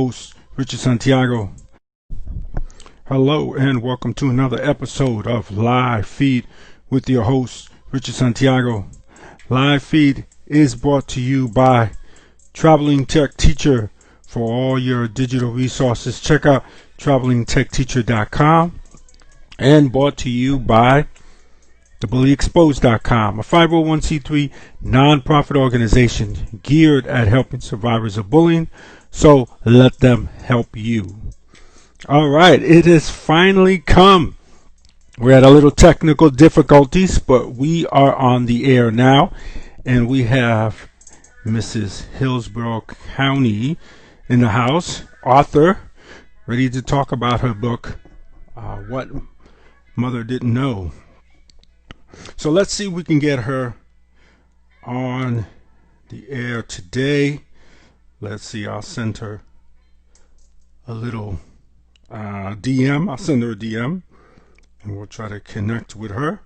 Host Richard Santiago. Hello and welcome to another episode of Live Feed with your host Richard Santiago. Live Feed is brought to you by Traveling Tech Teacher. For all your digital resources, check out travelingtechteacher.com, and brought to you by thebullyexposed.com, a 501c3 nonprofit organization geared at helping survivors of bullying. So let them help you. All right, it has finally come. We had a little technical difficulties, but we are on the air now, and we have Mrs. Hillsbrough County in the house, author, ready to talk about her book, What Mother Didn't Know. So let's see if we can get her on the air today. Let's see, I'll send her a little DM. I'll send her a DM and we'll try to connect with her.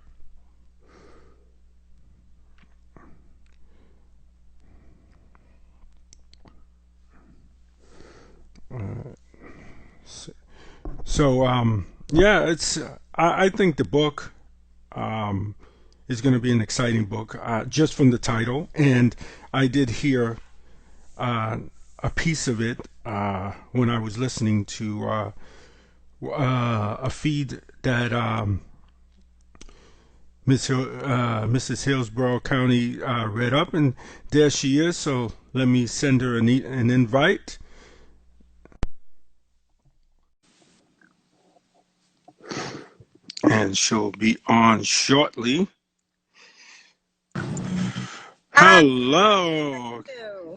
Yeah, it's. I think the book is going to be an exciting book, just from the title. And I did hear a piece of it when I was listening to a feed that Mrs. Hillsborough County read up, and there she is. So let me send her an invite. And she'll be on shortly. Hello,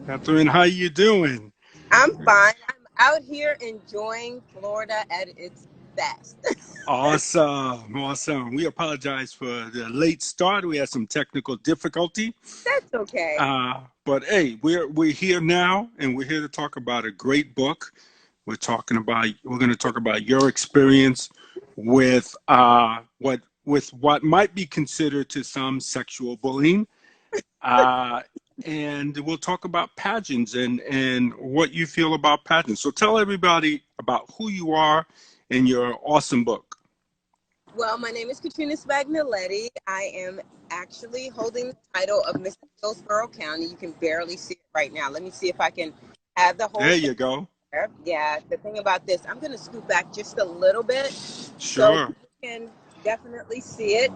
Catherine. How you doing? I'm fine. I'm out here enjoying Florida at its best. Awesome. We apologize for the late start. We had some technical difficulty. That's okay. But hey, we're here now, and we're here to talk about a great book. We're going to talk about your experience with what might be considered to some sexual bullying. And we'll talk about pageants and what you feel about pageants. So tell everybody about who you are and your awesome book. Well, my name is Katrina Spagnoletti. I am actually holding the title of Mrs. Hillsborough County. You can barely see it right now. Let me see if I can have the whole There you go. There. Yeah, the thing about this, I'm going to scoot back just a little bit. Sure. So you can definitely see it.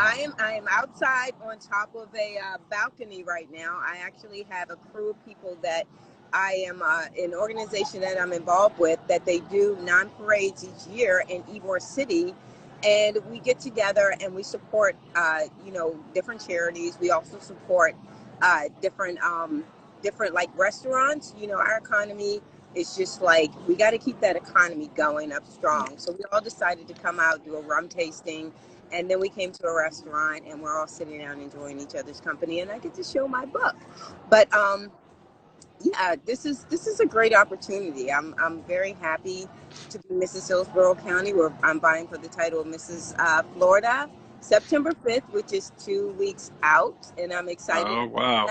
I am outside on top of a balcony right now. I actually have a crew of people that I am an organization that I'm involved with, that they do non-parades each year in Ybor City, and we get together and we support different charities. We also support different like restaurants. Our economy is just like, we got to keep that economy going up strong. So we all decided to come out, do a rum tasting. And then we came to a restaurant and we're all sitting down enjoying each other's company, and I get to show my book. But yeah, this is a great opportunity. I'm very happy to be Mrs. Hillsborough County, where I'm vying for the title of Mrs. Florida, September 5th, which is 2 weeks out, and I'm excited. Oh, wow.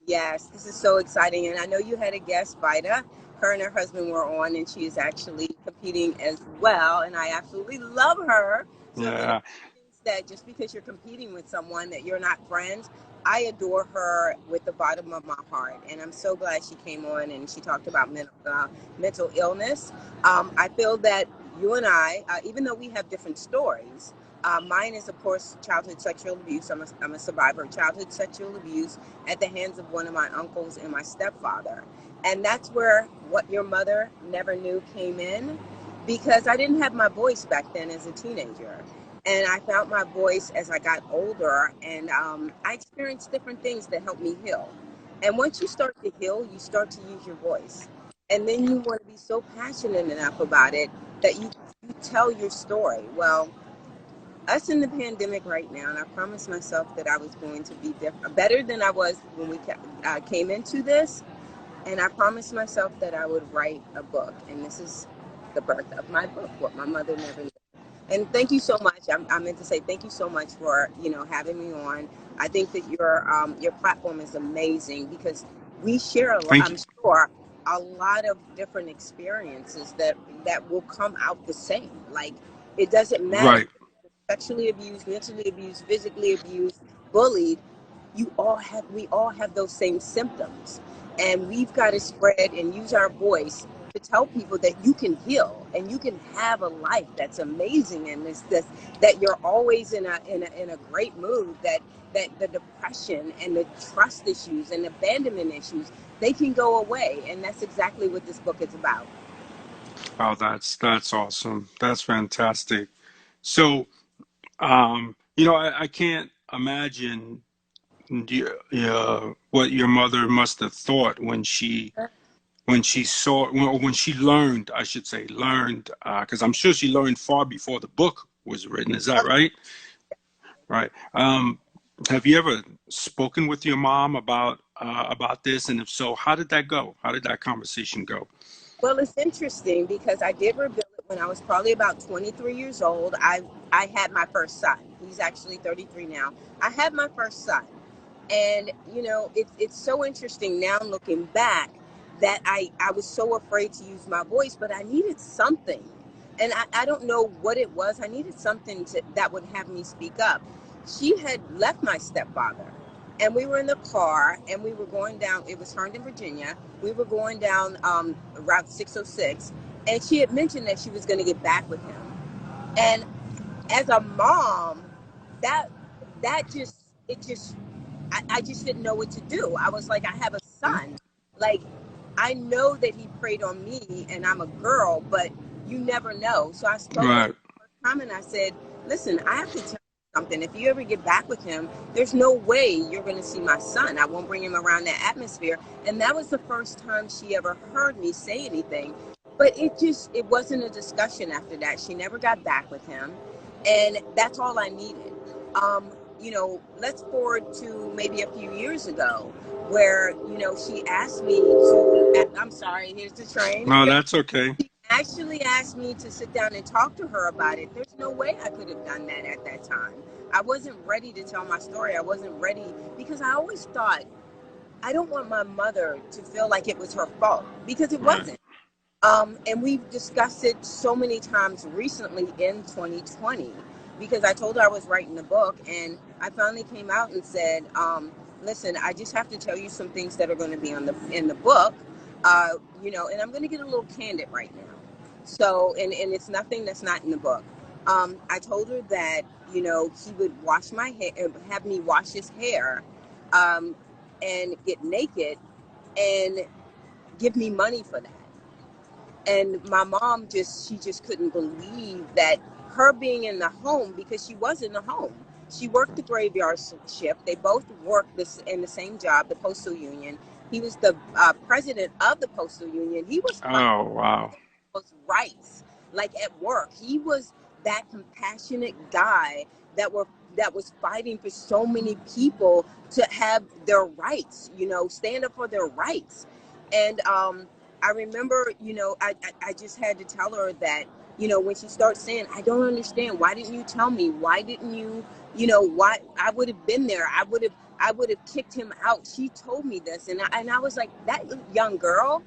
Yes, this is so exciting. And I know you had a guest, Vida. Her and her husband were on, and she is actually competing as well, and I absolutely love her. So yeah. That just because you're competing with someone that you're not friends, I adore her with the bottom of my heart, and I'm so glad she came on and she talked about mental illness. I feel that you and I, even though we have different stories, mine is, of course, childhood sexual abuse. I'm a survivor of childhood sexual abuse at the hands of one of my uncles and my stepfather. And that's where What Your Mother Never Knew came in, because I didn't have my voice back then as a teenager. And I found my voice as I got older, and I experienced different things that helped me heal. And once you start to heal, you start to use your voice. And then you want to be so passionate enough about it that you tell your story. Well, us in the pandemic right now, and I promised myself that I was going to be better than I was when we came into this. And I promised myself that I would write a book. And this is the birth of my book, What My Mother Never Knew. And thank you so much. I meant to say thank you so much for having me on. I think that your platform is amazing, because we share a lot. I'm sure a lot of different experiences that will come out the same. Like, it doesn't matter, Right. sexually abused, mentally abused, physically abused, bullied, we all have those same symptoms. And we've got to spread and use our voice to tell people that you can heal and you can have a life that's amazing, and this that you're always in a great mood, that the depression and the trust issues and abandonment issues, they can go away. And that's exactly what this book is about. Oh, that's awesome. That's fantastic. So, I can't imagine what your mother must have thought when she saw when she learned, I should say, learned, because I'm sure she learned far before the book was written. Is that right? Right. Have you ever spoken with your mom about this? And if so, how did that go? How did that conversation go? Well, it's interesting because I did reveal it when I was probably about 23 years old. I had my first son. He's actually 33 now. I had my first son. And, it's so interesting now looking back that I was so afraid to use my voice, but I needed something. And I don't know what it was. I needed something that would have me speak up. She had left my stepfather, and we were in the car, and we were going down, it was Herndon, Virginia. We were going down Route 606, and she had mentioned that she was going to get back with him. And as a mom, that that just it just I just didn't know what to do. I was like, I have a son. Like, I know that he preyed on me and I'm a girl, but you never know. So I spoke with her Right. the first time and I said, listen, I have to tell you something. If you ever get back with him, there's no way you're going to see my son. I won't bring him around that atmosphere. And that was the first time she ever heard me say anything. But it wasn't a discussion after that. She never got back with him. And that's all I needed. Let's forward to maybe a few years ago where, she asked me to, I'm sorry, here's the train. No, that's okay. She actually asked me to sit down and talk to her about it. There's no way I could have done that at that time. I wasn't ready to tell my story. I wasn't ready because I always thought, I don't want my mother to feel like it was her fault, because it Right. wasn't. And we've discussed it so many times recently in 2020, because I told her I was writing the book, and I finally came out and said, listen, I just have to tell you some things that are going to be in the book, and I'm going to get a little candid right now. So, and it's nothing that's not in the book. I told her that, he would wash my hair, have me wash his hair, um, and get naked and give me money for that. And my mom she just couldn't believe that, her being in the home, because she was in the home. She worked the graveyard shift. They both worked in the same job, the postal union. He was the president of the postal union. He was fighting Oh, wow. for people's rights, like at work. He was that compassionate guy that was fighting for so many people to have their rights, stand up for their rights. And I remember, I just had to tell her that, when she starts saying, I don't understand. Why didn't you tell me? Why didn't you, why? I would have been there. I would have kicked him out. She told me this. And I was like, that young girl,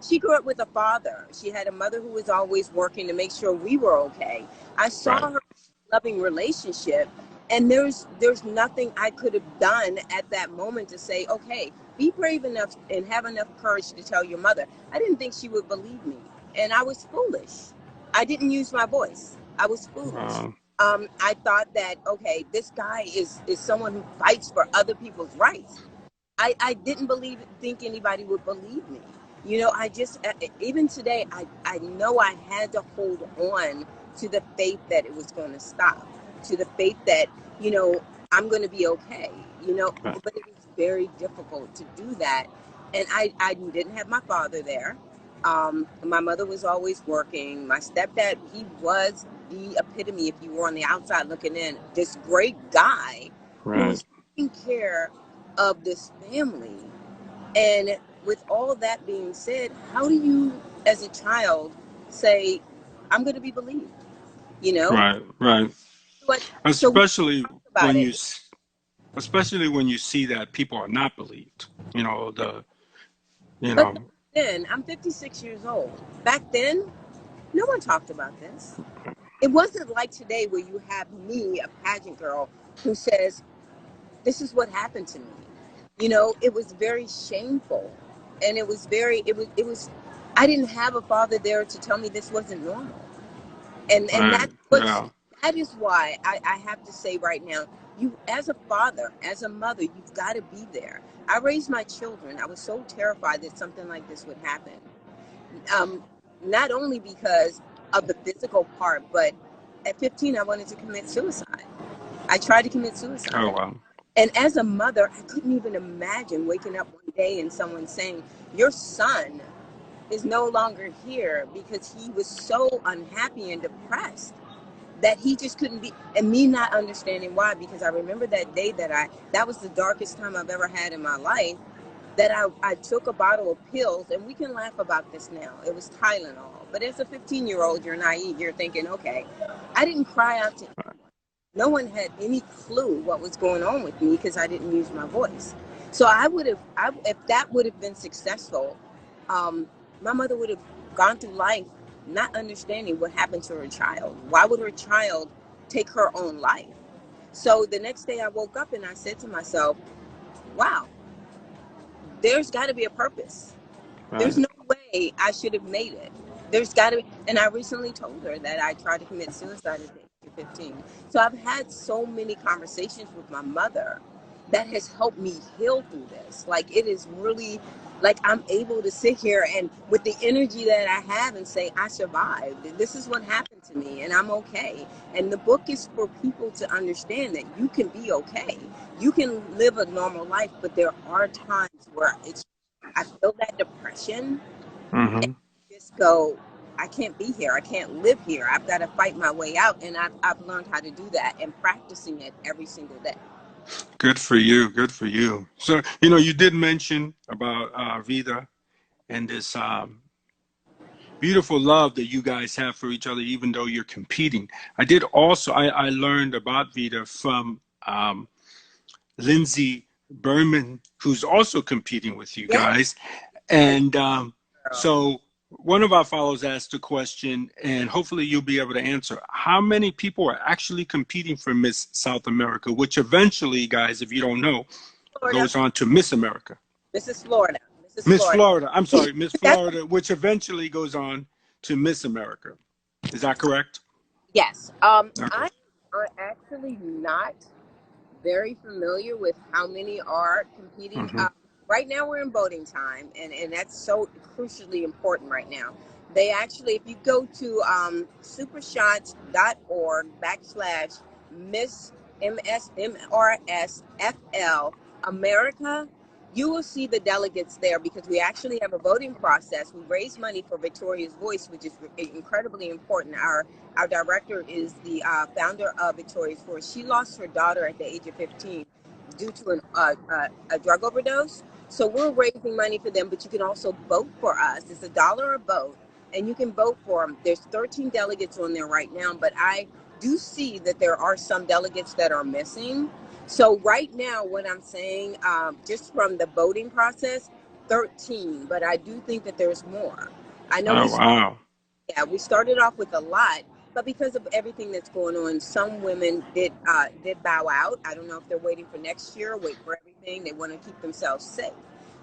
she grew up with a father. She had a mother who was always working to make sure we were okay. I Right. saw her loving relationship, and there's nothing I could have done at that moment to say, okay, be brave enough and have enough courage to tell your mother. I didn't think she would believe me, and I was foolish. I didn't use my voice. I was foolish. Um, I thought that, okay, this guy is someone who fights for other people's rights. I didn't think anybody would believe me. I just, even today, I know I had to hold on to the faith that it was going to stop, to the faith that, you know, I'm going to be okay, right. but it was very difficult to do that. And I didn't have my father there. My mother was always working. My stepdad, he was the epitome, if you were on the outside looking in, this great guy who Right. was taking care of this family. And with all that being said, how do you, as a child, say, I'm going to be believed? You know? Right. Right. What? So we Especially talk about when it. especially when you see that people are not believed. You know, the, you But know, then, I'm 56 years old. Back then, no one talked about this. It wasn't like today where you have me, a pageant girl, who says, this is what happened to me. You know, it was very shameful. And I didn't have a father there to tell me this wasn't normal. And Right. Yeah. that is why I have to say right now, you, as a father, as a mother, you've got to be there. I raised my children. I was so terrified that something like this would happen. Um, Not only because of the physical part, but at 15, I wanted to commit suicide. I tried to commit Oh, suicide. wow. And as a mother, I couldn't even imagine waking up one day and someone saying, your son is no longer here because he was so unhappy and depressed that he just couldn't be, and me not understanding why, because I remember that day that was the darkest time I've ever had in my life, that I took a bottle of pills, and we can laugh about this now. It was Tylenol. But as a 15-year-old, you're naive. You're thinking, okay, I didn't cry out to anyone. No one had any clue what was going on with me because I didn't use my voice. So if that would have been successful, my mother would have gone through life not understanding what happened to her child. Why would her child take her own life? So the next day I woke up and I said to myself, wow, there's got to be a purpose. There's Right. no way I should have made it. There's got to be. And I recently told her that I tried to commit suicide at the age of 15. So I've had so many conversations with my mother that has helped me heal through this. Like, it is really like I'm able to sit here and with the energy that I have and say, I survived. This is what happened to me and I'm okay. And the book is for people to understand that you can be okay. You can live a normal life, but there are times where I feel that depression and Mm-hmm. just go, I can't be here. I can't live here. I've got to fight my way out. And I've learned how to do that and practicing it every single day. Good for you. Good for you. So, you did mention about Vida and this beautiful love that you guys have for each other, even though you're competing. I learned about Vida from Lindsay Berman, who's also competing with you Yeah. guys. And Girl. so one of our followers asked a question, and hopefully you'll be able to answer. How many people are actually competing for Miss South America, which eventually, guys, if you don't know, Florida. goes on to Miss America? Mrs. Florida. Mrs. Miss Florida. Florida. I'm sorry, Miss That's, Florida, which eventually goes on to Miss America. Is that correct? yes. Okay. I are actually not very familiar with how many are competing. Mm-hmm. Right now we're in voting time, and that's so crucially important right now. They actually, if you go to supershots.org/Miss MSMRSFL America, you will see the delegates there because we actually have a voting process. We raise money for Victoria's Voice, which is incredibly important. Our director is the founder of Victoria's Voice. She lost her daughter at the age of 15 due to a drug overdose. So we're raising money for them, but you can also vote for us. It's $1 a vote, and you can vote for them. There's 13 delegates on there right now, but I do see that there are some delegates that are missing. So right now, what I'm saying, just from the voting process, 13, but I do think that there's more. I know Oh, wow. we started off with a lot, but because of everything that's going on, some women did bow out. I don't know if they're waiting for next year, wait for everything. They want to keep themselves safe.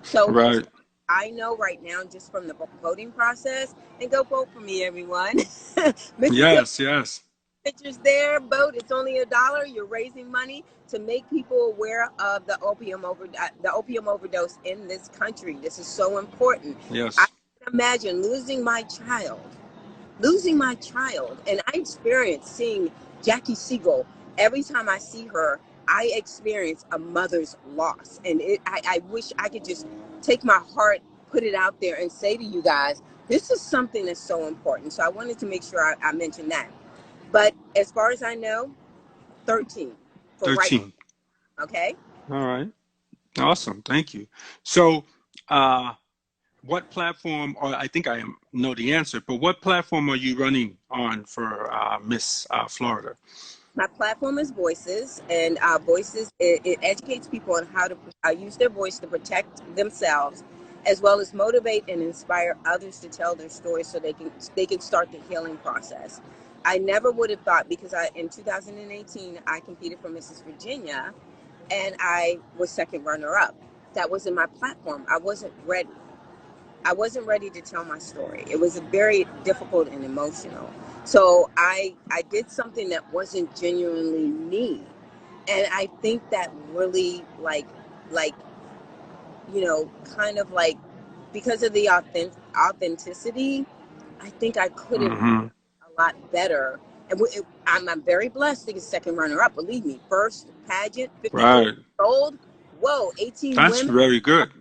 So as Right. I know right now, just from the voting process, and go vote for me, everyone. Mrs. Yes, yes. Pictures there, vote. It's only $1. You're raising money to make people aware of the opium overdose in this country. This is so important. I Yes. can imagine losing my child. And I experience seeing Jackie Siegel. Every time I see her, I experience a mother's loss. And I wish I could just take my heart, put it out there and say to you guys, this is something that's so important. So I wanted to make sure I mentioned that. But as far as I know, 13 for right 13. now, okay? All right. Awesome. Thank you. So, uh, what platform, or I think know the answer, but what platform are you running on for Miss Florida? My platform is Voices, and Voices, it educates people on how to use their voice to protect themselves as well as motivate and inspire others to tell their stories so they can start the healing process. I never would have thought, because in 2018 I competed for Mrs. Virginia and I was second runner up. That wasn't my platform. I wasn't ready. I wasn't ready to tell my story. It was very difficult and emotional. So I did something that wasn't genuinely me. And I think that really like kind of like, because of the authenticity, I think I could have Mm-hmm. a lot better. And I'm very blessed to get second runner up. Believe me, first pageant, 54 Right. years old. Whoa, 18 That's women. very good.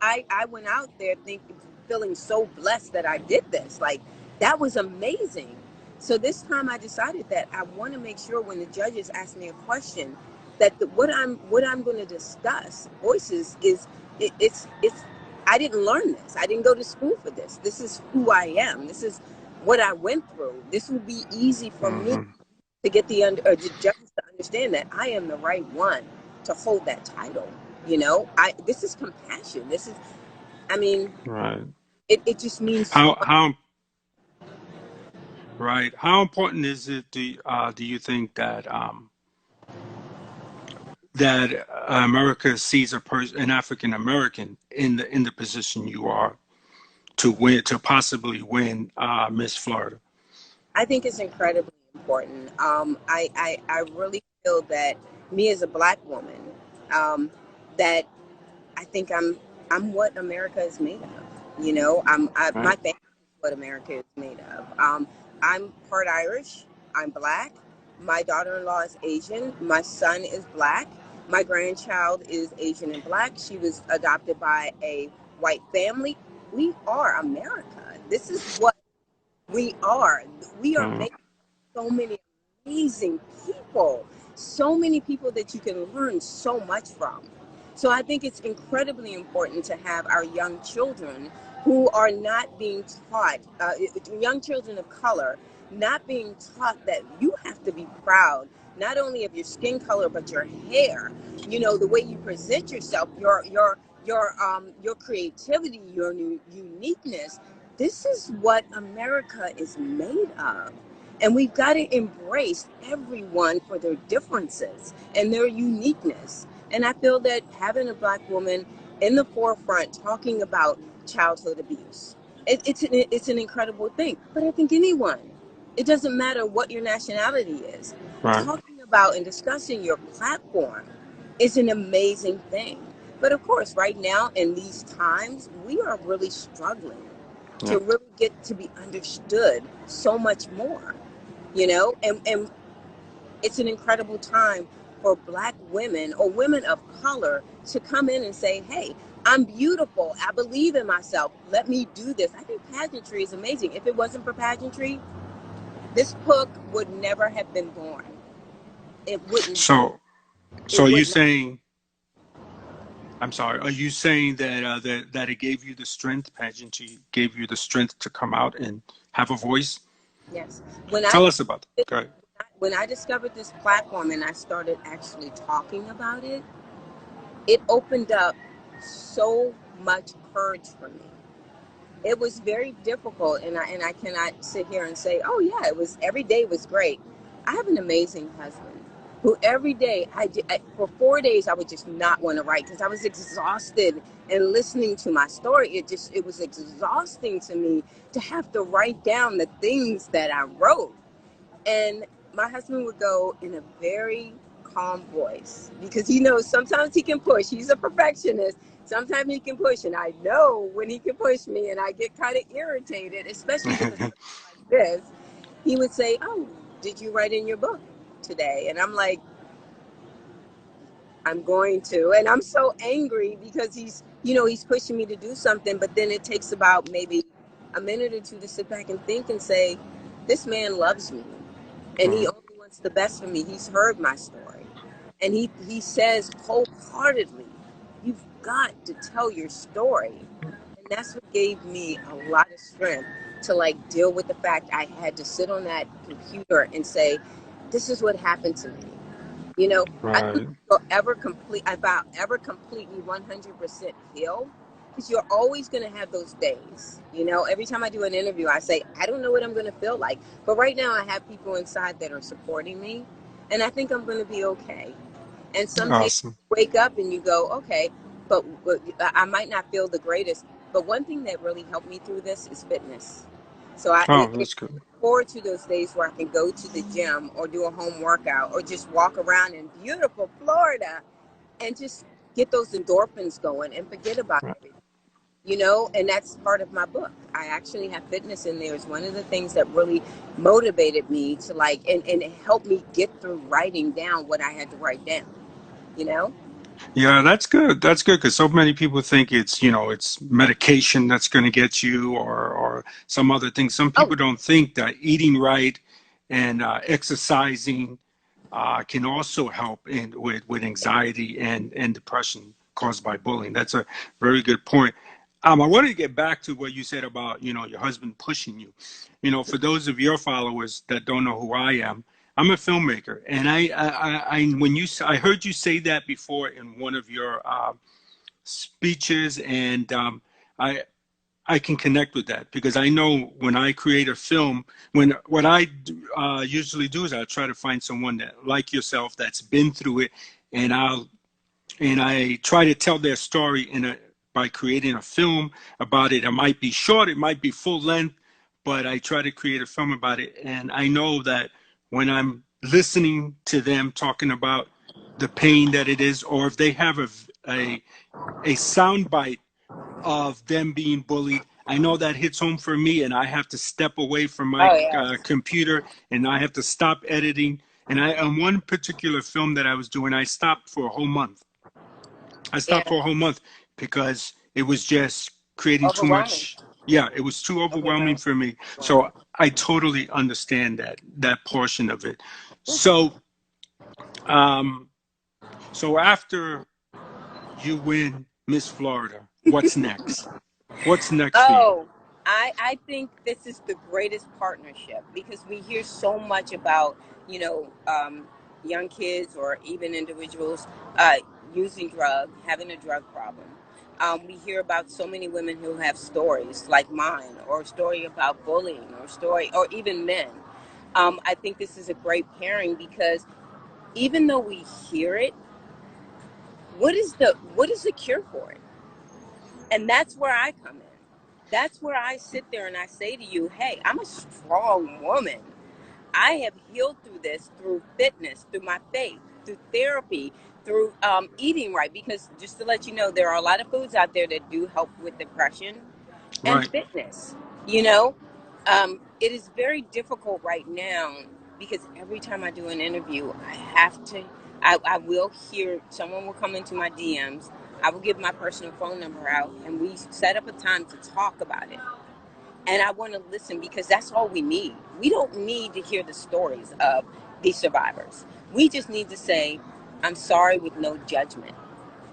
I went out there feeling so blessed that I did this. Like, that was amazing. So this time I decided that I want to make sure when the judges ask me a question, that what I'm going to discuss, voices, is it's I didn't learn this. I didn't go to school for this. This is who I am. This is what I went through. This will be easy for me Mm-hmm. to get the judges to understand that I am the right one to hold that title. This is compassion. This is, I mean, Right. it just means so How much. how right? How important is it? Do you think that America sees an African American in the position you are to possibly win Miss Florida? I think it's incredibly important. I really feel that me as a black woman, that I think I'm what America is made of. My Right. family is what America is made of. I'm part Irish. I'm black. My daughter-in-law is Asian. My son is black. My grandchild is Asian and black. She was adopted by a white family. We are America. This is what we are. We are Uh, made so many amazing people, so many people that you can learn so much from. So I think it's incredibly important to have our young children who are not being taught, young children of color, not being taught that you have to be proud not only of your skin color but your hair, the way you present yourself, your creativity, your uniqueness. This is what America is made of. And we've got to embrace everyone for their differences and their uniqueness. And I feel that having a black woman in the forefront talking about childhood abuse, it's an incredible thing. But I think anyone, it doesn't matter what your nationality is, right. talking about and discussing your platform is an amazing thing. But of course, right now in these times, we are really struggling Yeah. to really get to be understood so much more, and it's an incredible time for black women or women of color to come in and say, hey, I'm beautiful, I believe in myself, let me do this. I think pageantry is amazing. If it wasn't for pageantry, this book would never have been born. It wouldn't So so it are you would not. saying? I'm sorry. Are you saying that that it gave you the strength, pageantry gave you the strength to come out and have a voice? Yes, when I Tell us about that. Go ahead. when I discovered this platform and I started actually talking about it, it opened up so much courage for me. It was very difficult, and I cannot sit here and say, oh yeah, it was, every day was great. I have an amazing husband who every day for 4 days I would just not want to write because I was exhausted and listening to my story. It was exhausting to me to have to write down the things that I wrote. And my husband would go in a very calm voice because he knows sometimes he can push. He's a perfectionist. Sometimes he can push, and I know when he can push me, and I get kind of irritated, especially with a subject like this. He would say, "Oh, did you write in your book today?" And I'm like, "I'm going to," and I'm so angry because he's pushing me to do something, but then it takes about maybe a minute or two to sit back and think and say, "This man loves me, and he Mm, only wants the best for me. He's heard my story." And he says wholeheartedly, you've got to tell your story. And that's what gave me a lot of strength to like deal with the fact I had to sit on that computer and say, this is what happened to me. You know, I don't right. think you'll ever complete, about ever completely 100% heal, Because you're always going to have those days. You know, every time I do an interview, I say, I don't know what I'm going to feel like. But right now, I have people inside that are supporting me. And I think I'm going to be okay. And some days Awesome. you wake up and you go, okay, but I might not feel the greatest. But one thing that really helped me through this is fitness. So Oh, it that's good. forward to those days where I can go to the gym or do a home workout or just walk around in beautiful Florida and just get those endorphins going and forget about Right. everything. You know, and that's part of my book. I actually have fitness in there. It's one of the things that really motivated me to like, and it helped me get through writing down what I had to write down, you know? Yeah, that's good. That's good because so many people think it's, it's medication that's going to get you or some other thing. Some Oh, people don't think that eating right and exercising can also help with anxiety and depression caused by bullying. That's a very good point. I wanted to get back to what you said about, your husband pushing you. For those of your followers that don't know who I am, I'm a filmmaker, and I heard you say that before in one of your speeches, and I I can connect with that because I know when I create a film, when what I usually do is I try to find someone that like yourself that's been through it, and I try to tell their story by creating a film about it. It might be short, it might be full length, but I try to create a film about it. And I know that when I'm listening to them talking about the pain that it is, or if they have a sound bite of them being bullied, I know that hits home for me, and I have to step away from my oh yes. computer, and I have to stop editing. And on one particular film that I was doing, I stopped for a whole month. I stopped Yeah. for a whole month because it was just creating too Overwhelming. much. Yeah, it was too overwhelming Overwhelming. for me. So I totally understand that portion of it. So um, so after you win Miss Florida, what's next? What's next for you? Oh, I think this is the greatest partnership because we hear so much about, you know, young kids or even individuals uh, using drugs, having a drug problem. We hear about so many women who have stories like mine, or a story about bullying, or story, or even men. I think this is a great pairing because even though we hear it, what is the cure for it? And that's where I come in. That's where I sit there and I say to you, hey, I'm a strong woman. I have healed through this, through fitness, through my faith, through therapy, through eating right. Because just to let you know, there are a lot of foods out there that do help with depression and Right. fitness. You know, it is very difficult right now because every time I do an interview, I will hear someone will come into my DMs. I will give my personal phone number out, and we set up a time to talk about it. And I want to listen because that's all we need. We don't need to hear the stories of these survivors. We just need to say, I'm sorry with no judgment.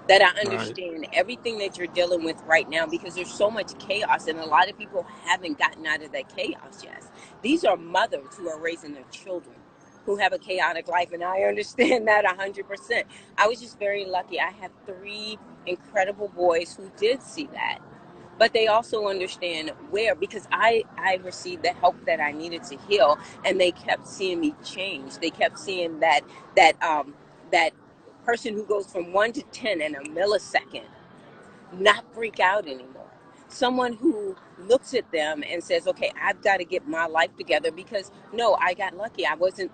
That I Right. understand everything that you're dealing with right now because there's so much chaos and a lot of people haven't gotten out of that chaos yet. These are mothers who are raising their children who have a chaotic life, and I understand that 100%. I was just very lucky. I have three incredible boys who did see that, but they also understand where, because I received the help that I needed to heal, and they kept seeing me change. They kept seeing that person who goes from 1 to 10 in a millisecond not freak out anymore. Someone who looks at them and says, "Okay, I've got to get my life together because no, I got lucky. I wasn't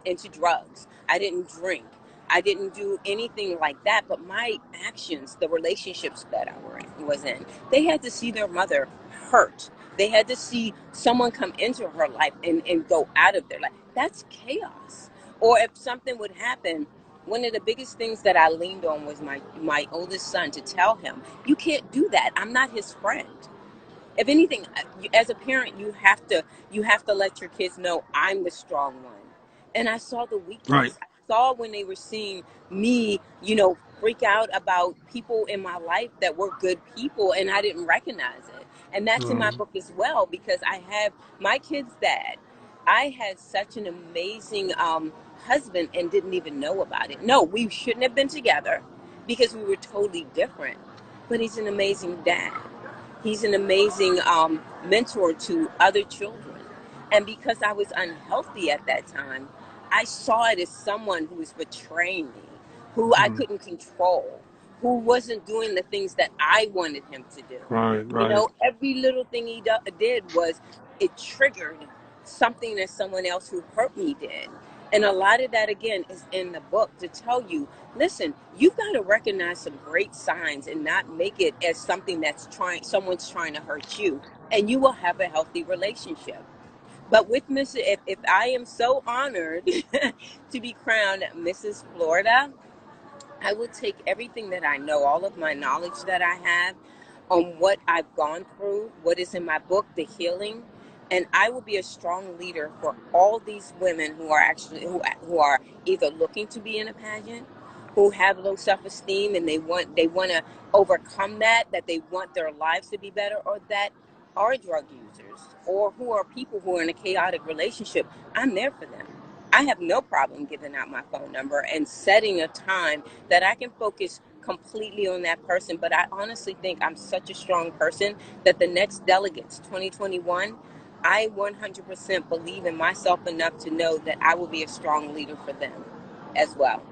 into drugs. I didn't drink. I didn't do anything like that. But my actions, the relationships that was in, they had to see their mother hurt. They had to see someone come into her life and go out of their life. That's chaos. Or if something would happen, one of the biggest things that I leaned on was my oldest son, to tell him, you can't do that. I'm not his friend. If anything, as a parent, you have to let your kids know I'm the strong one. And I saw the Right. weakness. I saw when they were seeing me, freak out about people in my life that were good people, and I didn't recognize it. And that's in my Mm. book as well, because I have my kid's dad. I had such an amazing husband and didn't even know about it. No, we shouldn't have been together. because we were totally different. But he's an amazing dad. He's an amazing mentor to other children. And because I was unhealthy at that time, I saw it as someone who was betraying me, who I Mm. couldn't control, who wasn't doing the things that I wanted him to do. Right, You right. know, every little thing he did was, it triggered something that someone else who hurt me did. And a lot of that, again, is in the book to tell you, listen, you've got to recognize some great signs and not make it as something that's someone's trying to hurt you, and you will have a healthy relationship. But with if I am so honored to be crowned Mrs. Florida, I would take everything that I know, all of my knowledge that I have on what I've gone through, what is in my book, The Healing, and I will be a strong leader for all these women who are who are either looking to be in a pageant, who have low self-esteem and they want to overcome that they want their lives to be better, or that are drug users, or who are people who are in a chaotic relationship. I'm there for them. I have no problem giving out my phone number and setting a time that I can focus completely on that person. But I honestly think I'm such a strong person that the next delegates, 2021, I 100% believe in myself enough to know that I will be a strong leader for them as well.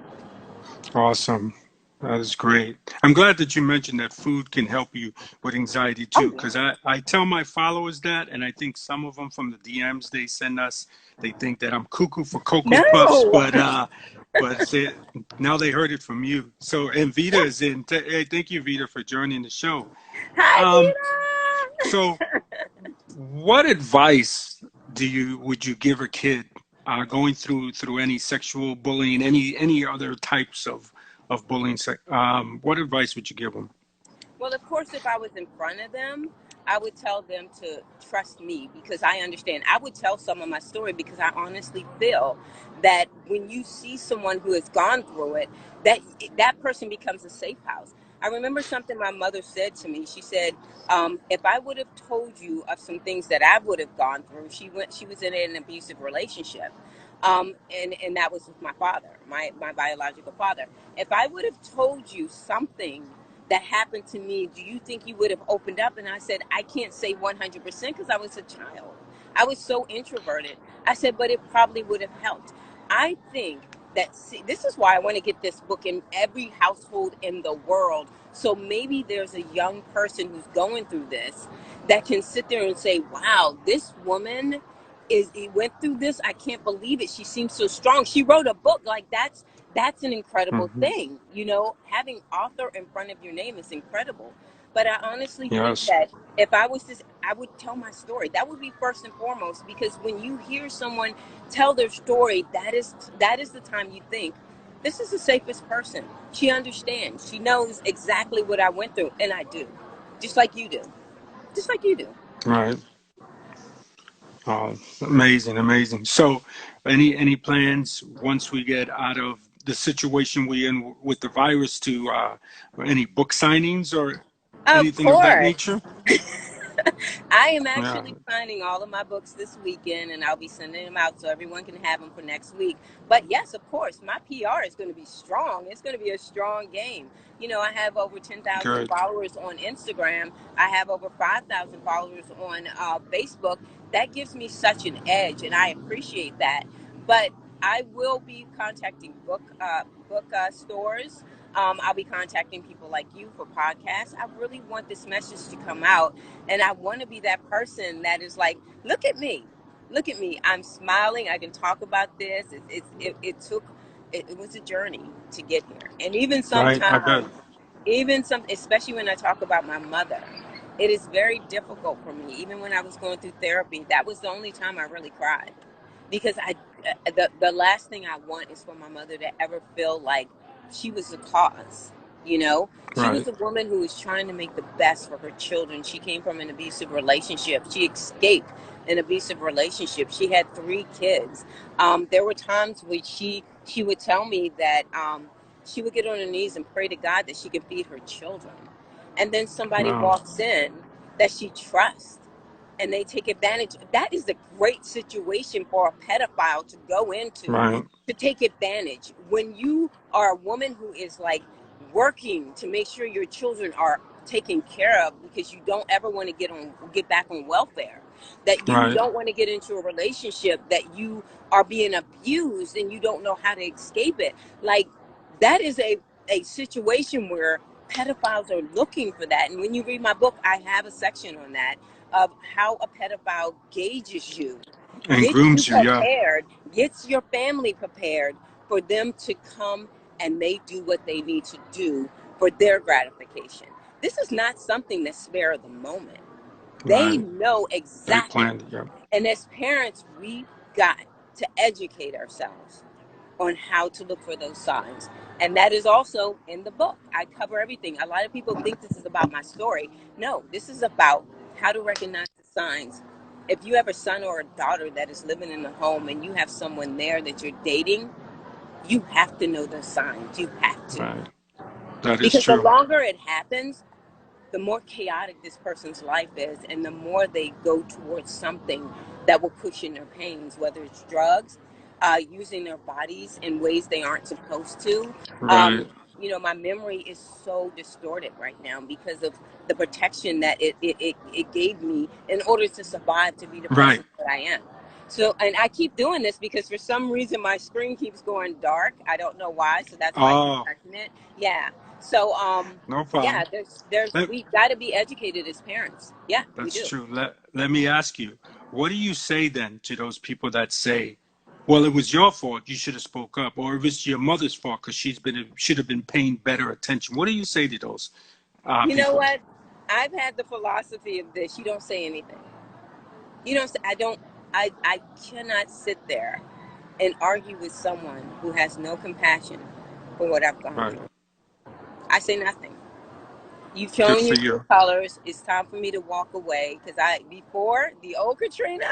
Awesome. That is great. I'm glad that you mentioned that food can help you with anxiety Oh, too, yeah. because I tell my followers that, and I think some of them from the DMs they send us, they think that I'm cuckoo for Cocoa Puffs, No. but now they heard it from you. So, and Vida is in. Hey, thank you, Vida, for joining the show. Hi, Um, so Vida. what advice would you give a kid going through any sexual bullying, any other types of bullying? What advice would you give them? Well, of course, if I was in front of them, I would tell them to trust me because I understand. I would tell some of my story because I honestly feel that when you see someone who has gone through it, that that person becomes a safe house. I remember something my mother said to me. She said, "If I would have told you of some things that I would have gone through," she was in an abusive relationship, and that was with my father, my biological father. If I would have told you something that happened to me, do you think you would have opened up? And I said, I can't say 100% because I was a child. I was so introverted. I said, but it probably would have helped. I think that, see, this is why I want to get this book in every household in the world. So maybe there's a young person who's going through this that can sit there and say, wow, this woman he went through this. I can't believe it. She seems so strong. She wrote a book. Like, that's an incredible Hmm. thing. You know, having author in front of your name is incredible. But I honestly think Yes, that if I was this, I would tell my story. That would be first and foremost, because when you hear someone tell their story, that is the time you think, this is the safest person. She understands. She knows exactly what I went through, and I do, just like you do, just like you do. right. Amazing, amazing. So, any plans once we get out of the situation we in with the virus to any book signings or Of anything of that course. nature? I am Yeah, actually signing all of my books this weekend, and I'll be sending them out so everyone can have them for next week. But yes, of course, my PR is going to be strong. It's going to be a strong game. You know, I have over 10,000 good. followers on Instagram. I have over 5,000 followers on Facebook. That gives me such an edge, and I appreciate that. But I will be contacting book stores. I'll be contacting people like you for podcasts. I really want this message to come out, and I want to be that person that is like, look at me, look at me. I'm smiling. I can talk about this. It was a journey to get here, and even Right, I bet. sometimes, especially when I talk about my mother, it is very difficult for me. Even when I was going through therapy, that was the only time I really cried, because the last thing I want is for my mother to ever feel like she was the cause. You know, she was Right, a woman who was trying to make the best for her children. She came from an abusive relationship. She escaped an abusive relationship. She had 3 kids. There were times when she would tell me that she would get on her knees and pray to God that she could feed her children. And then somebody wow, walks in that she trusts, and they take advantage. That is a great situation for a pedophile to go into, right, to take advantage. When you are a woman who is like working to make sure your children are taken care of, because you don't ever want to get back on welfare, that you Right. don't want to get into a relationship that you are being abused and you don't know how to escape it. Like, that is a situation where pedophiles are looking for that. And when you read my book, I have a section on that, of how a pedophile gauges you, And gets you grooms you, yeah. prepared, gets your family prepared for them to come, and they do what they need to do for their gratification. This is not something that's spare of the moment. They Right. know They exactly. planned it, yeah. And as parents, we got to educate ourselves on how to look for those signs. And that is also in the book. I cover everything. A lot of people think this is about my story. No, this is about how to recognize the signs. If you have a son or a daughter that is living in the home and you have someone there that you're dating, you have to know those signs. You have to. Right. That is Because the true. longer it happens, the more chaotic this person's life is, and the more they go towards something that will cushion their pains, whether it's drugs, using their bodies in ways they aren't supposed to. Right. My memory is so distorted right now because of the protection that it gave me in order to survive, to be the Right. person that I am. So, and I keep doing this because for some reason my screen keeps going dark. I don't know why. So that's why I keep Oh, touching it. Yeah. So, no yeah, problem. Let, we've got to be educated as parents. Yeah, we that's do. true. Let me ask you, what do you say then to those people that say, well, it was your fault, you should have spoke up, or if it's your mother's fault because should have been paying better attention? What do you say to those You know people? what? I've had the philosophy of this. You don't say anything. You don't. I don't. I cannot sit there and argue with someone who has no compassion for what I've gone Right. through. I say nothing. You've Good shown for your true you. colors. It's time for me to walk away, because before the old Katrina,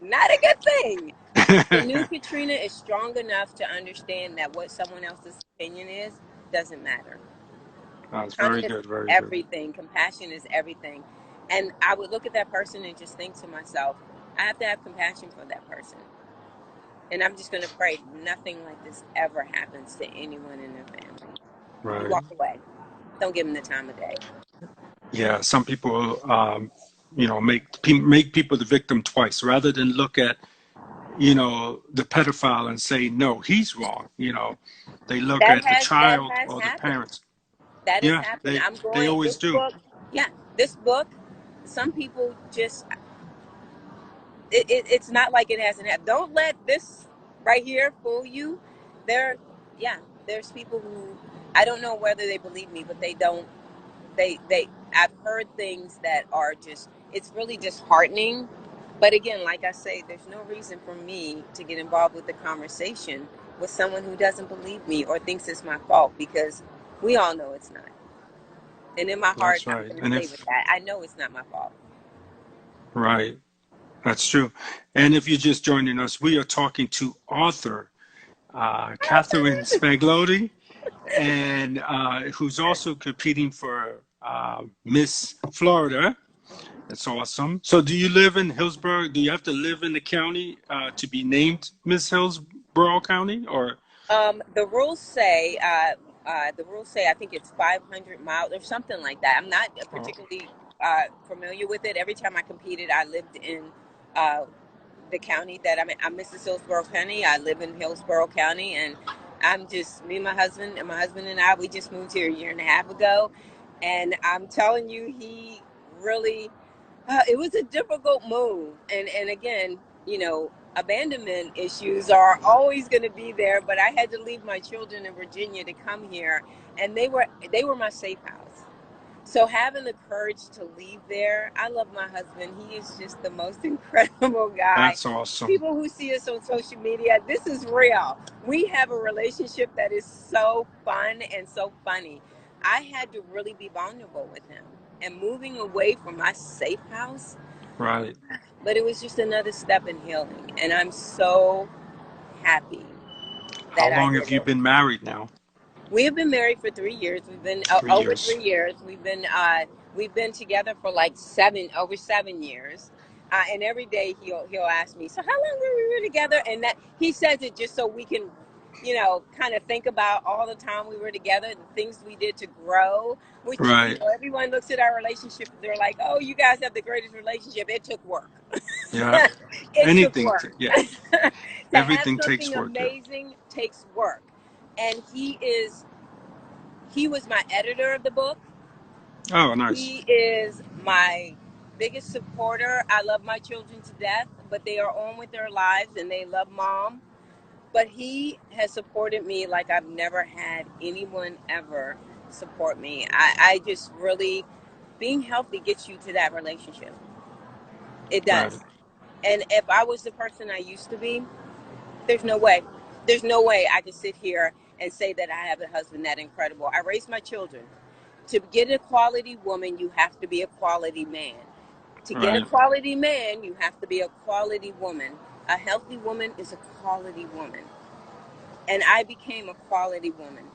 not a good thing. The new Katrina is strong enough to understand that what someone else's opinion is doesn't matter. That's very Kindness good. is Very good. everything. Compassion is everything. And I would look at that person and just think to myself, I have to have compassion for that person. And I'm just going to pray nothing like this ever happens to anyone in their family. You Right. walk away. Don't give them the time of day. Yeah. Some people, make people the victim twice rather than look at the pedophile and say, no, he's wrong. They look That at the has that child has or the happened. parents. That has Yeah, happened. they I'm they going always this do. book. Yeah, this book. Some people just it's not like it hasn't happened. Don't let this right here fool you. There, yeah, there's people who I don't know whether they believe me, but they don't. They I've heard things that are just it's really disheartening. But again, like I say, there's no reason for me to get involved with the conversation with someone who doesn't believe me or thinks it's my fault, because we all know it's not. And in my heart, That's I'm right. going to And stay with if that. I know it's not my fault. right, that's true. And if you're just joining us, we are talking to author Catherine Spagnoletti, and who's also competing for Miss Florida. That's awesome. So, do you live in Hillsborough? Do you have to live in the county to be named Miss Hillsborough County, or? The rules say I think it's 500 miles or something like that. I'm not Oh, particularly familiar with it. Every time I competed, I lived in uh, the county that I'm in. I'm Mrs. Hillsborough County. I live in Hillsborough County, and I'm just me and my husband and I. We just moved here a year and a half ago, and I'm telling you, he really it was a difficult move. And again, abandonment issues are always going to be there. But I had to leave my children in Virginia to come here, and they were my safe house. So having the courage to leave there, I love my husband. He is just the most incredible guy. that's awesome. People who see us on social media, this is real. We have a relationship that is so fun and so funny. I had to really be vulnerable with him and moving away from my safe house, Right. but it was just another step in healing. And I'm so happy How that I long did have you it. been married now? We have been married for 3 years. We've been 3 years. over 3 years. We've been together for like over 7 years. And every day he'll ask me, so how long were we together? And that he says it just so we can kind of think about all the time we were together, the things we did to grow, which, Right. everyone looks at our relationship, they're like, oh, you guys have the greatest relationship. It took work. Yeah. It took Anything. work. Yeah. To have Everything takes something work. Yeah. amazing takes work. And he was my editor of the book. Oh, nice. He is my biggest supporter. I love my children to death, but they are on with their lives and they love mom. But he has supported me like I've never had anyone ever support me. I just really, being healthy gets you to that relationship. It Right. does. And if I was the person I used to be, there's no way. There's no way I could sit here and say that I have a husband that incredible. I raised my children. To get a quality woman, you have to be a quality man. To get a Right. quality man, you have to be a quality woman. A healthy woman is a quality woman. And I became a quality woman.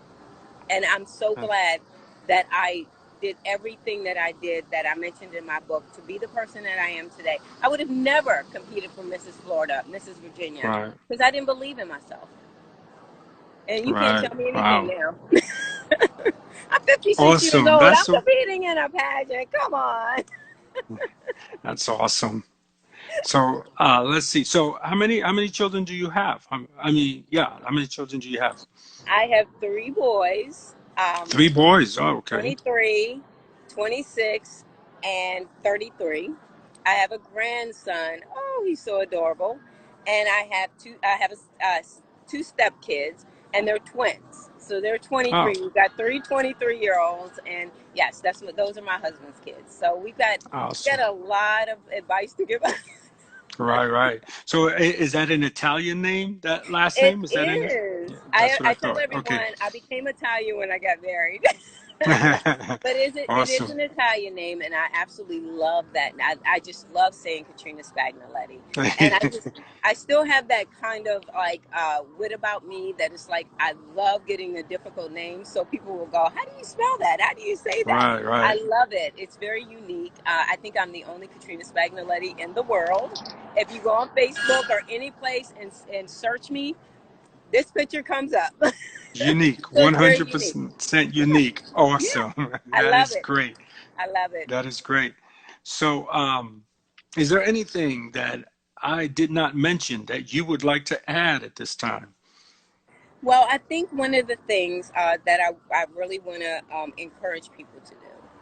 And I'm so glad that I did everything that I did that I mentioned in my book to be the person that I am today. I would have never competed for Mrs. Florida, Mrs. Virginia, Right. because I didn't believe in myself. And you can't Right. tell me anything Wow. now. I'm 56 years Awesome. old. That's I'm so. competing in a pageant. Come on. That's awesome. So let's see. So how many children do you have? I mean, yeah. How many children do you have? I have three boys. Three boys. Oh, okay. 23, 26, and 33. I have a grandson. Oh, he's so adorable. And I have two stepkids, and they're twins. So they're Oh, 23. We've got three 23-year-olds, and yes, those are my husband's kids. So we got awesome. a lot of advice to give. Right, right. So is that an Italian name? That last It name, is that in it? is. Yeah, I, that's what I I tell thought. Okay. everyone I became Italian when I got married. But it is Awesome. an Italian name, and I absolutely love that. And I just love saying Katrina Spagnoletti. And I still have that kind of like wit about me that it's like I love getting a difficult name, so people will go, "How do you spell that? How do you say that?" Right, I right. love it. It's very unique. I think I'm the only Katrina Spagnoletti in the world. If you go on Facebook or any place and search me, this picture comes up. Unique, So it's very unique. 100% Yeah, unique. yeah. Awesome. I That love is it. great. I love it. That is great. So, is there anything that I did not mention that you would like to add at this time? Well, I think one of the things that I really want to encourage people to do.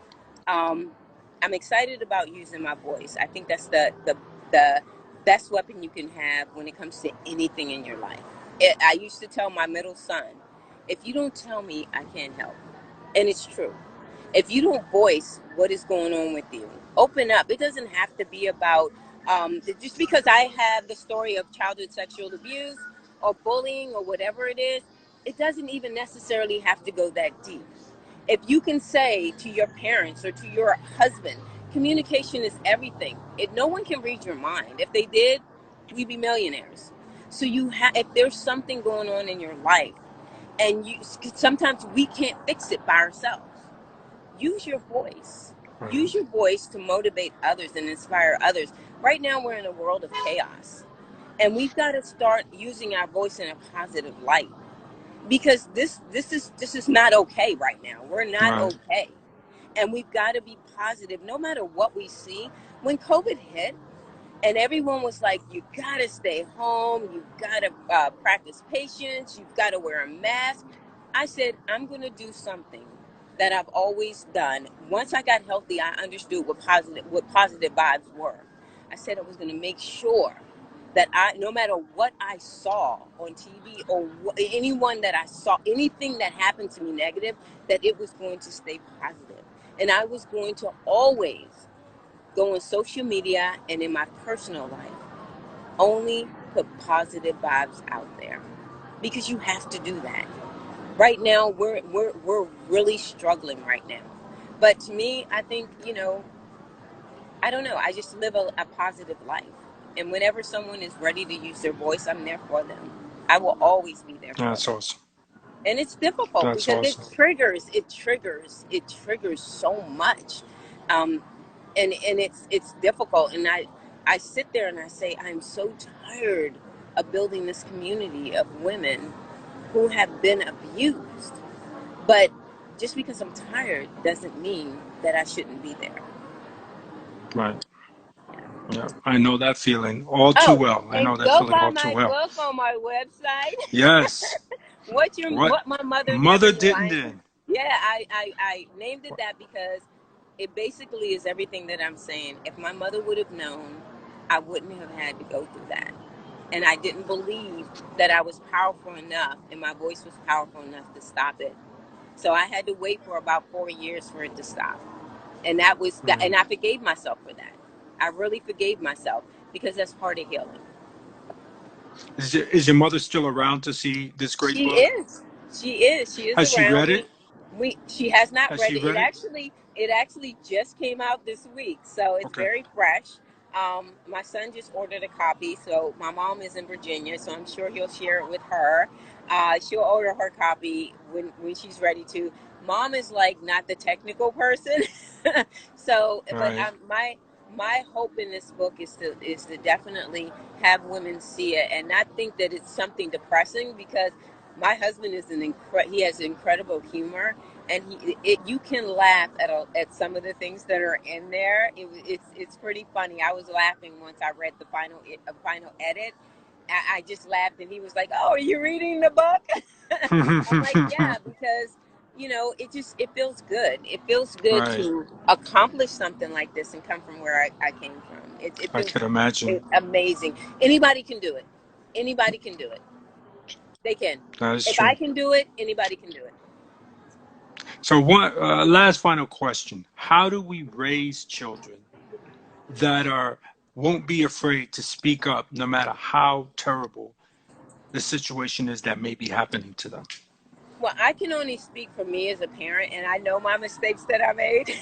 I'm excited about using my voice. I think that's the best weapon you can have when it comes to anything in your life. I used to tell my middle son, if you don't tell me, I can't help. And it's true. If you don't voice what is going on with you, open up. It doesn't have to be about just because I have the story of childhood sexual abuse or bullying or whatever it is, it doesn't even necessarily have to go that deep. If you can say to your parents or to your husband, communication is everything. No one can read your mind. If they did, we'd be millionaires. So if there's something going on in your life, and sometimes we can't fix it by ourselves. Use your voice. Right, Use your voice to motivate others and inspire others. Right now, we're in a world of chaos, and we've got to start using our voice in a positive light because this is not okay right now. We're not right, okay, and we've got to be positive no matter what we see. When COVID hit, and everyone was like, you gotta stay home, you gotta practice patience, you've gotta wear a mask. I said, I'm gonna do something that I've always done. Once I got healthy, I understood what positive vibes were. I said I was gonna make sure that no matter what I saw on TV or anyone that I saw, anything that happened to me negative, that it was going to stay positive. And I was going to always go on social media and in my personal life, only put positive vibes out there because you have to do that. Right now, we're really struggling right now. But to me, I think, I don't know. I just live a positive life. And whenever someone is ready to use their voice, I'm there for them. I will always be there for that's them. awesome. And it's difficult That's because awesome. it triggers so much. Um, and it's difficult, and I sit there and I say I'm so tired of building this community of women who have been abused. But just because I'm tired doesn't mean that I shouldn't be there. Right. Yeah. I know that feeling all too Oh, well. I know and that go feeling buy all too my well. book on my website. Yes. What What my mother never mother knew. didn't do. Yeah, I named it that because it basically is everything that I'm saying. If my mother would have known, I wouldn't have had to go through that. And I didn't believe that I was powerful enough and my voice was powerful enough to stop it. So I had to wait for about 4 years for it to stop. And that was that, and I forgave myself for that. I really forgave myself because that's part of healing. Is your mother still around to see this great She book? is. She is. She is Has she around. read We it? we she has not Has she read it. read it? It actually just came out this week, so it's Okay. very fresh. My son just ordered a copy, so my mom is in Virginia, so I'm sure he'll share it with her. She'll order her copy when she's ready to. Mom is like not the technical person, so but Right. my hope in this book is to definitely have women see it and not think that it's something depressing because my husband is he has incredible humor and you can laugh at some of the things that are in there. It's pretty funny. I was laughing once I read the final edit. I just laughed and he was like, "Oh, are you reading the book?" I'm like, "Yeah," because it feels good. It feels good Right. to accomplish something like this and come from where I came from. It I feels could imagine. amazing. Anybody can do it. Anybody can do it. They can. That is If I true. can do it, anybody can do it. So one last final question. How do we raise children that are won't be afraid to speak up no matter how terrible the situation is that may be happening to them? Well, I can only speak for me as a parent, and I know my mistakes that I made.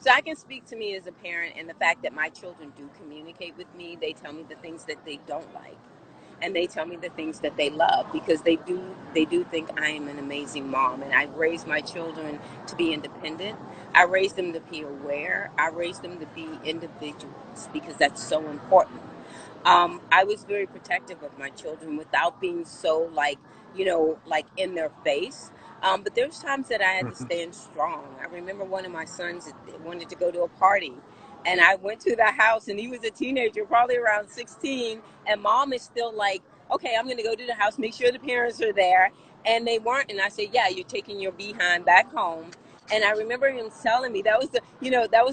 So I can speak to me as a parent and the fact that my children do communicate with me. They tell me the things that they don't like, and they tell me the things that they love because they do think I am an amazing mom, and I raised my children to be independent. I raised them to be aware. I raised them to be individuals because that's so important. I was very protective of my children without being so like in their face. But there's times that I had to Mhm. stand strong. I remember one of my sons wanted to go to a party, and I went to the house, and he was a teenager, probably around 16. And mom is still like, "Okay, I'm going to go to the house, make sure the parents are there," and they weren't. And I said, "Yeah, you're taking your behind back home." And I remember him telling me that was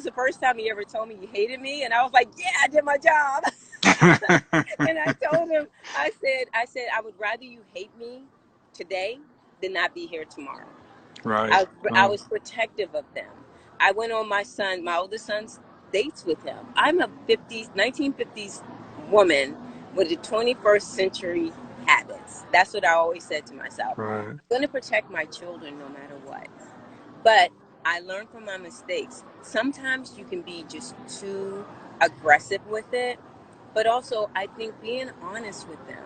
the first time he ever told me he hated me, and I was like, "Yeah, I did my job." And I told him, I said, I would rather you hate me today than not be here tomorrow. Right. I Wow. was protective of them. I went on my oldest son's dates with him. I'm a 1950s woman with the 21st century habits. That's what I always said to myself. Right. I'm going to protect my children no matter what. But I learned from my mistakes. Sometimes you can be just too aggressive with it, but also I think being honest with them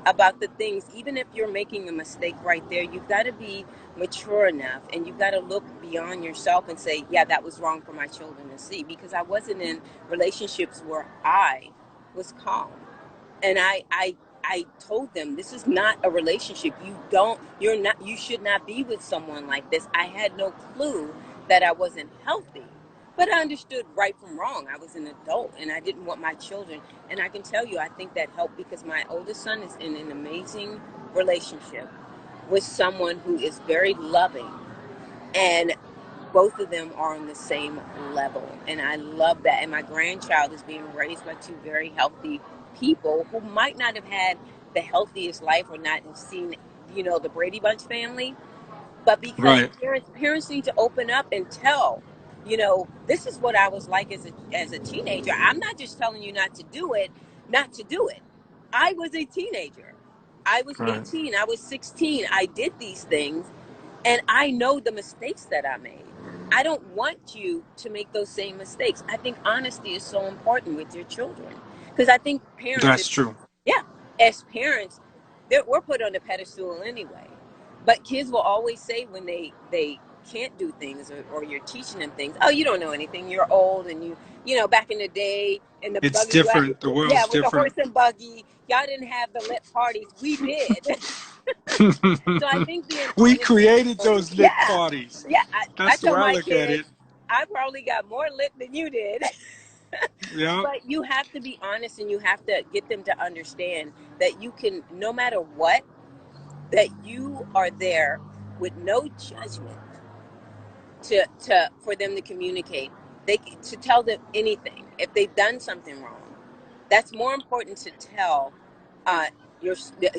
about the things, even if you're making a mistake right there, you've got to be mature enough and you've got to look beyond yourself and say, yeah, that was wrong for my children to see, because I wasn't in relationships where I was calm. And I told them, this is not a relationship. You should not be with someone like this. I had no clue that I wasn't healthy, but I understood right from wrong. I was an adult and I didn't want my children. And I can tell you, I think that helped because my oldest son is in an amazing relationship with someone who is very loving, and both of them are on the same level, and I love that. And my grandchild is being raised by two very healthy people who might not have had the healthiest life or not have seen the Brady Bunch family, but because Right. parents need to open up and tell, this is what I was like as a teenager. I'm not just telling you not to do it. I was a teenager. I was Right. 18, I was 16, I did these things, and I know the mistakes that I made. I don't want you to make those same mistakes. I think honesty is so important with your children, because I think parents, That's true. yeah, as parents, we're put on a pedestal anyway. But kids will always say when they can't do things, or you're teaching them things. Oh, you don't know anything. You're old, and back in the day in the It's buggy wagon, different. The yeah, world's with the horse different. and buggy, y'all didn't have the lit parties. We did. So I think being We honest and created important. those lit Yeah, parties. yeah. I That's the tell way I my look at kids, it. I probably got more lit than you did. Yeah. But you have to be honest and you have to get them to understand that you can, no matter what, that you are there with no judgment to for them to communicate. To tell them anything if they've done something wrong. That's more important to tell uh, your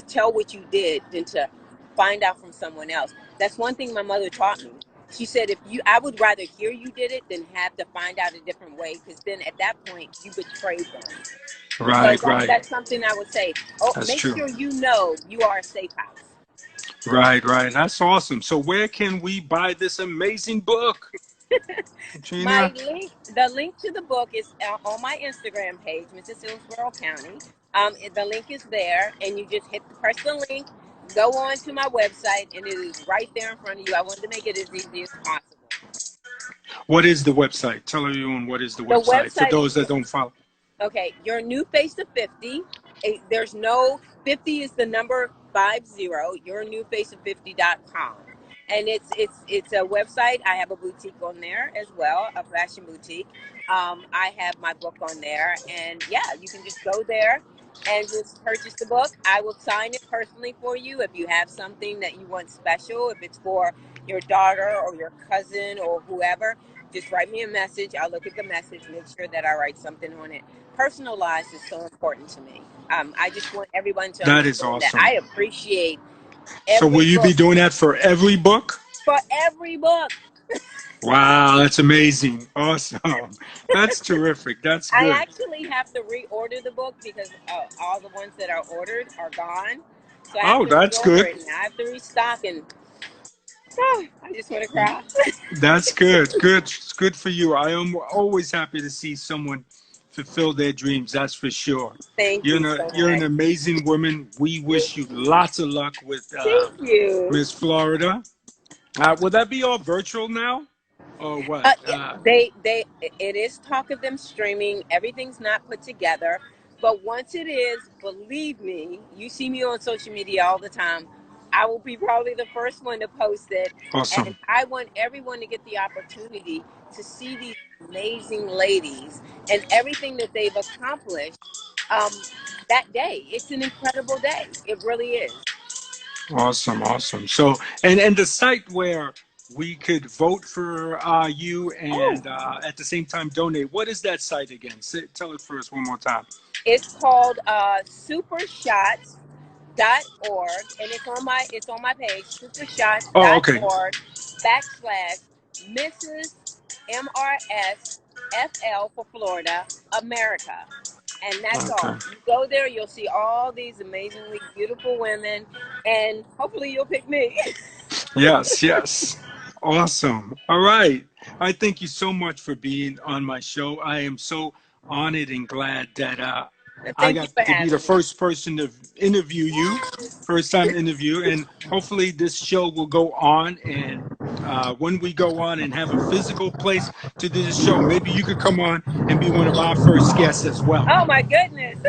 tell what you did than to find out from someone else. That's one thing my mother taught me. She said, if you, I would rather hear you did it than have to find out a different way, because then at that point you betrayed them. So Right, right. that's something I would say. Oh, That's make true. sure you know you are a safe house. Right, right. That's awesome. So where can we buy this amazing book, My Katrina? link, the link to the book is on my Instagram page, Mrs. Hillsborough County. The link is there, and you just press the link, go on to my website, and it is right there in front of you. I wanted to make it as easy as possible. What is the website? Tell everyone what is the The website for website, those that don't follow. okay, your new face to 50. There's no 50 is the number 50, yournewfaceof50.com. And it's a website. I have a boutique on there as well, a fashion boutique. I have my book on there, and yeah, you can just go there and just purchase the book. I will sign it personally for you if you have something that you want special. If it's for your daughter or your cousin or whoever, just write me a message. I'll look at the message, make sure that I write something on it. Personalized is so important to me. I just want everyone to That is understand that I awesome. appreciate So will every you be book doing that for every book? for every book. Wow, that's amazing. Awesome. That's terrific. That's I good. actually have to reorder the book because all the ones that are ordered are gone. So I have Oh, to that's reorder good. it now. I have to restock, and oh, I just want to cry. That's good. Good. It's good for you. I am always happy to see someone fulfill their dreams. That's for sure. Thank you so You're an much. amazing woman. We wish you lots of luck with Thank you. Miss Florida. Will that be all virtual now, or what? Yeah, it is talk of them streaming. Everything's not put together, but once it is, believe me, you see me on social media all the time. I will be probably the first one to post it, and Awesome. I want everyone to get the opportunity to see these amazing ladies and everything that they've accomplished. Um, that day, it's an incredible day. It really is. Awesome. Awesome. So, and the site where we could vote for you Oh, and at the same time donate. What is that site again? Tell it for us one more time. it's called supershots.org, and it's on my page, Oh, okay. supershots.org /Mrs. MRSFL for Florida, America. And that's Okay. all. You go there, you'll see all these amazingly beautiful women, and hopefully you'll pick me. Yes, yes. Awesome. All right. I thank you so much for being on my show. I am so honored and glad that I Thank you got for to be the having me. first person to interview you, first time interview. And hopefully this show will go on. And when we go on and have a physical place to do the show, maybe you could come on and be one of our first guests as well. Oh my goodness.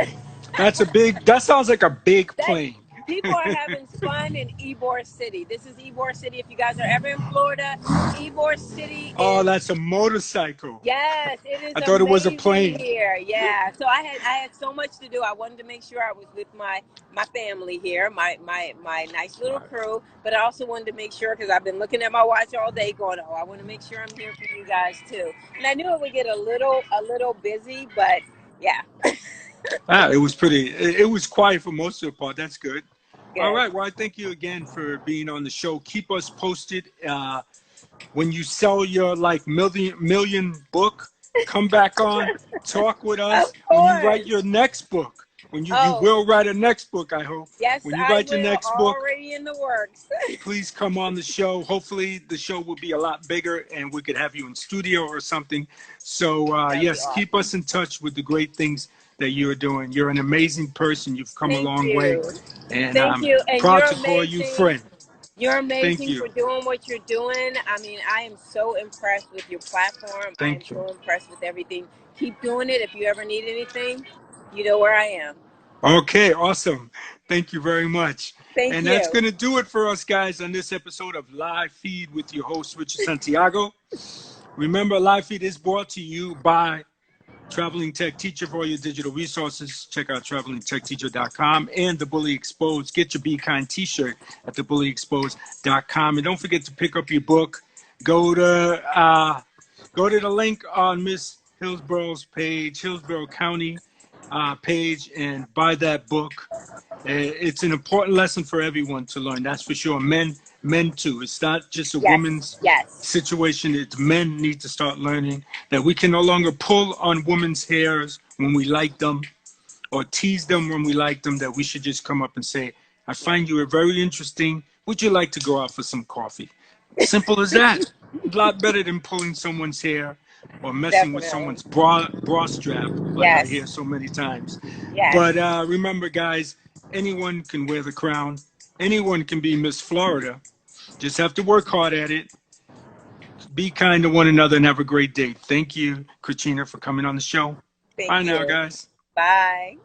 That sounds like a big That plane. people are having fun in Ybor City. This is Ybor City. If you guys are ever in Florida, Ybor City Oh, is, that's a motorcycle. yes, it is I thought it was a amazing plane. here. Yeah. So I had so much to do. I wanted to make sure I was with my family here, my nice little Right. crew, but I also wanted to make sure, because I've been looking at my watch all day going, oh, I want to make sure I'm here for you guys too. And I knew it would get a little busy, but yeah, It was pretty. It was quiet for most of the part. That's good. All good. right. Well, I thank you again for being on the show. Keep us posted. When you sell your like million book, come back on, talk with us. Of When you write course. your next book, when you Oh, will write a next book, I hope. yes, When you I write your will. next book, Already in the works. please come on the show. Hopefully, the show will be a lot bigger and we could have you in studio or something. So, That would be yes, keep awesome. us in touch with the great things that you're doing. You're an amazing person. You've come a Thank long way, you. and Thank I'm you. And proud you're to call you amazing. friend. You're Thank amazing you. for doing what you're doing. I mean, I am so impressed with your platform. I am Thank you. so impressed with everything. Keep doing it. If you ever need anything, you know where I am. Okay, awesome. Thank you very much. Thank And that's you. going to do it for us, guys, on this episode of Live Feed with your host, Richard Santiago. Remember, Live Feed is brought to you by Traveling Tech Teacher. For all your digital resources, check out travelingtechteacher.com and The Bully Exposed. Get your Be Kind t-shirt at thebullyexposed.com. And don't forget to pick up your book. Go to the link on Miss Hillsborough's page, Hillsborough County page, and buy that book. It's an important lesson for everyone to learn. That's for sure. Men too. It's not just a woman's Yes. situation. It's men need to start learning that we can no longer pull on women's hairs when we like them or tease them when we like them, that we should just come up and say, I find you very interesting. Would you like to go out for some coffee? Simple as that. A lot better than pulling someone's hair or messing with Definitely. someone's bra strap, like I hear Yes. so many times. Yes. But remember, guys, anyone can wear the crown. Anyone can be Miss Florida. Just have to work hard at it. Be kind to one another and have a great day. Thank you, Katrina, for coming on the show. Thank Bye now, you. guys. Bye.